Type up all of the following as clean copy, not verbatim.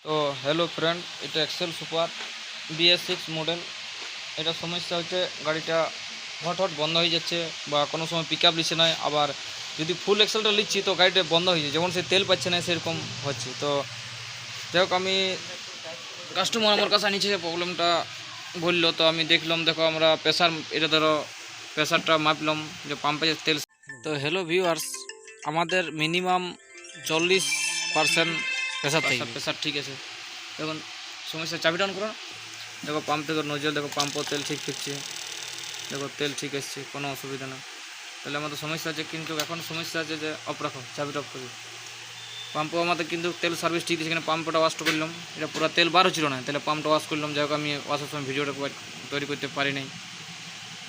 তো hello friend, এটা Excel super BS6 model. এটা সমস্যা হচ্ছে গাড়িটা হট হট বন্ধ হয়ে যাচ্ছে বা কোনো সময় পিক আপ নিচ্ছে না। আবার যদি ফুল এক্সেলটা নিচ্ছি তো গাড়িটা বন্ধ হয়ে যায়, যেমন সে তেল পাচ্ছে না সেরকম হচ্ছে। তো যাই হোক, আমি কাস্টমার আমার কাছে নিচ্ছে প্রবলেমটা বললো, তো আমি দেখলাম। দেখো, আমরা প্রেশার, এটা ধরো প্রেশারটা মাপলাম যে পাম্পে যে তেল। তো হ্যালো ভিউয়ার্স, আমাদের মিনিমাম 40% প্রেশার ঠিক আছে। দেখুন সমস্যা, চাবি ডাউন করো। দেখো পাম্প থেকে নজল, দেখো পাম্পও তেল ঠিক ফিরছে, দেখো তেল ঠিক এসছে, কোনো অসুবিধা না। তাহলে আমাদের সমস্যা আছে, কিন্তু এখন সমস্যা আছে যে অফ রাখো, চাবিটা অফ করি। পাম্পও আমাদের কিন্তু তেল সার্ভিস ঠিক দিচ্ছে, এখানে পাম্পটা ওয়াশ করলাম, এটা পুরো তেল বার হচ্ছিল না, তাহলে পাম্পটা ওয়াশ করলাম। যাই হোক, আমি ওয়াশের সময় ভিডিওটা তৈরি করতে পারি নাই।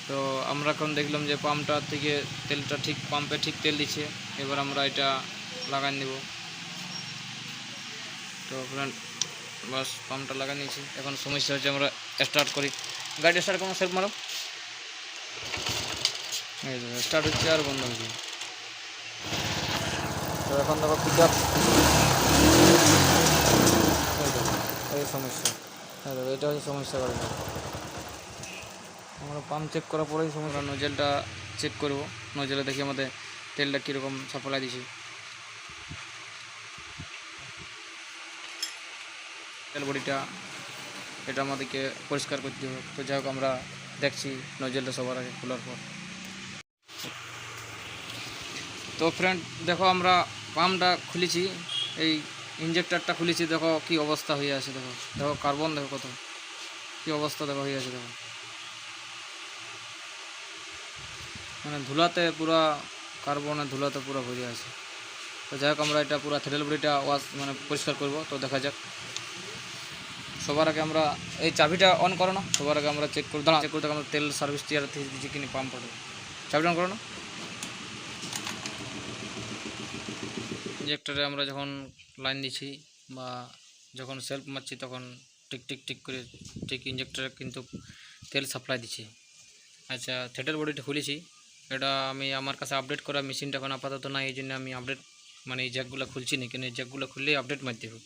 তো আমরা এখন দেখলাম যে পাম্পটা থেকে তেলটা ঠিক, পাম্পে ঠিক তেল দিচ্ছে। এবার আমরা এটা লাগাই দেব। তো ফ্রেন্ড, বাস পাম্পটা লাগা নিয়েছি। এখন সমস্যা হচ্ছে, আমরা স্টার্ট করি। গাড়ি স্টার্ট কোনো সেলফ মারো, স্টার্ট হচ্ছে আর বন্ধ হচ্ছে। তো এখন দেখো পিক আপ, এই সমস্যা, হ্যাঁ দাদা, এটা হচ্ছে সমস্যা। গাড়িটা আমরা পাম্প চেক করার পরেই সমস্যা। নজেলটা চেক করবো, নজেলে দেখি আমাদের তেলটা কীরকম সাপ্লাই দিছি। তেল বডিটা এটা আমাদেরকে পরিষ্কার করতে হবে। তো যাই হোক, আমরা দেখছি নজেলটা সবার আগে খোলার পর। তো ফ্রেন্ড দেখো, আমরা পাম্পটা খুলেছি, এই ইঞ্জেক্টরটা খুলেছি। দেখো কি অবস্থা হয়ে আছে, দেখো দেখো কার্বন, দেখো কত কি অবস্থা দেখো হয়ে আছে। দেখো মানে ধুলাতে পুরা, কার্বনের ধুলাতে পুরো ভরে আছে। তো যাই হোক, আমরা এটা পুরো থ্রেডেল বডিটা ওয়াশ মানে পরিষ্কার করব। তো দেখা যাক। সবার আগে আমরা এই চাবিটা অন করো না, সবার আগে আমরা চেক করবো, চেক করতে আমরা তেল সার্ভিস টিয়ার থেকে দিচ্ছি কিনে পাম্প পড়ে। চাবিটা অন করো না। ইঞ্জেক্টরে আমরা যখন লাইন দিচ্ছি বা যখন সেলফ মারছি, তখন টিক টিক টিক করে ঠিক ইঞ্জেক্টরে কিন্তু তেল সাপ্লাই দিচ্ছি। আচ্ছা, থ্রেডেল বডিটা খুলেছি। এটা আমি আমার কাছে আপডেট করা মেশিনটা এখন আপাতত না, এই জন্য আমি আপডেট মানে এই জ্যাকগুলো খুলছি না, কেন এই জ্যাকগুলো খুললেই আপডেট মারতে হবে।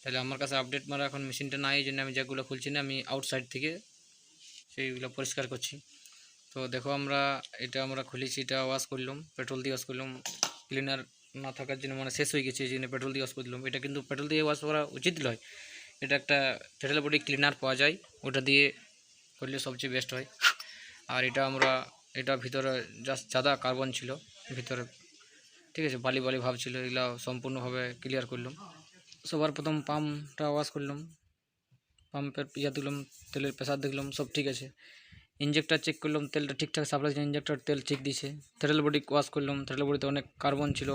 তাহলে আমার কাছে আপডেট মারা এখন মেশিনটা নাই, এই জন্য আমি জ্যাকগুলো খুলছি না, আমি আউটসাইড থেকে সেইগুলো পরিষ্কার করছি। তো দেখো, এটা আমরা খুলেছি, এটা ওয়াশ করলাম, পেট্রোল দিয়ে ওয়াশ করলাম। ক্লিনার না থাকার জন্য মানে শেষ হয়ে গেছে, এই জন্য পেট্রোল দিয়ে ওয়াশ করলাম। এটা কিন্তু পেট্রোল দিয়ে ওয়াশ করা উচিত নয়, এটা একটা থ্রেডেল বডি ক্লিনার পাওয়া যায়, ওটা দিয়ে করলে সবচেয়ে বেস্ট হয়। আর এটা ভিতরে জাস্ট সাদা কার্বন ছিল ভিতরে, ঠিক আছে, বালি বালি ভাব ছিল, এগুলো সম্পূর্ণভাবে ক্লিয়ার করলাম। সবার প্রথম পাম্পটা ওয়াশ করলাম, পাম্পের দিলাম, তেলের প্রেসার দেখলাম, সব ঠিক আছে। ইঞ্জেক্টর চেক করলাম, তেলটা ঠিকঠাক সাপ্লাই দিচ্ছে, ইঞ্জেক্টর তেল ঠিক দিছে। থ্রেডেল বডি ওয়াশ করলাম, থ্রেডেল বডিতে অনেক কার্বন ছিল,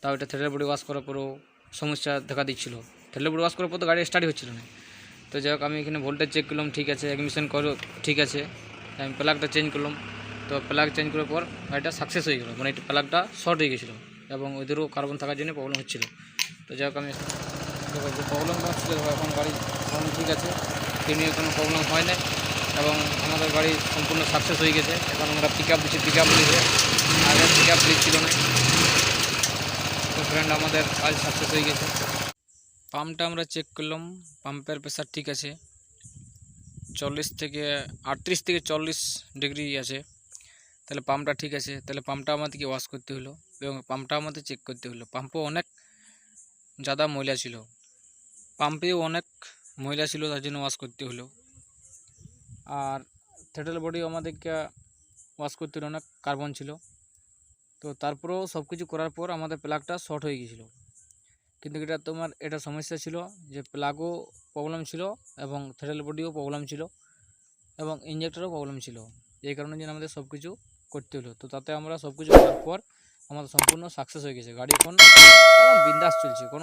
তাও এটা থ্রেডেল বডি ওয়াশ করার পরেও সমস্যা দেখা দিচ্ছিলো। থ্রেডেল বডি ওয়াশ করার পর তো গাড়ি স্টার্টই হচ্ছিল না। তো যাই হোক, আমি এখানে ভোল্টেজ চেক করলাম, ঠিক আছে, এডমিশন করো ঠিক আছে। আমি প্লাগটা চেঞ্জ করলাম। তো প্লাগ চেঞ্জ করার পর গাড়িটা সাকসেস হয়ে গেল, মানে এটা প্লাগটা শর্ট হয়ে গেছিলো এবং ওদেরও কার্বন থাকার জন্য প্রবলেম হচ্ছিলো। তো যাই হোক, আমি দেখো যে প্রবলেমটা হচ্ছিলো, এখন গাড়ি ঠিক আছে, কেউ নিয়ে কোনো প্রবলেম হয় না এবং আমাদের গাড়ি সম্পূর্ণ সাকসেস হয়ে গেছে। এখন আমরা পিক আপ দিচ্ছি, পিক আপ দিয়েছে, আগে পিক আপ দিচ্ছিল না। তো ফ্রেন্ড, আমাদের কাজ সাকসেস হয়ে গেছে। পাম্পটা আমরা চেক করলাম, পাম্পের প্রেসার ঠিক আছে, 38 থেকে 40 ডিগ্রি আছে। তাহলে পাম্পটা ঠিক আছে, তাহলে পাম্পটা আমাদেরকে ওয়াশ করতে হলো এবং পাম্পটা আমাদের চেক করতে হলো। পাম্পও অনেক ज़्यादा ময়লা ছিল, পাম্পেও অনেক ময়লা ছিল, তার জন্য ওয়াশ করতে হলো। আর থ্রেডেল বডি আমাদেরকে ওয়াশ করতে হলো, অনেক কার্বন ছিল। তো তারপরেও সব কিছু করার পর আমাদের প্লাগটা শর্ট হয়ে গিয়েছিলো। কিন্তু এটা সমস্যা ছিল যে প্লাগও প্রবলেম ছিল এবং থ্রেডেল বডিও প্রবলেম ছিল এবং ইঞ্জেক্টরও প্রবলেম ছিল। এই কারণে যেন আমাদের সব কিছু করতে হলো। তো তাতে আমরা সব কিছু করার পর আমাদের সম্পূর্ণ সাকসেস হয়ে গেছে, গাড়ি এখন বিন্দাস চলছে, কোনো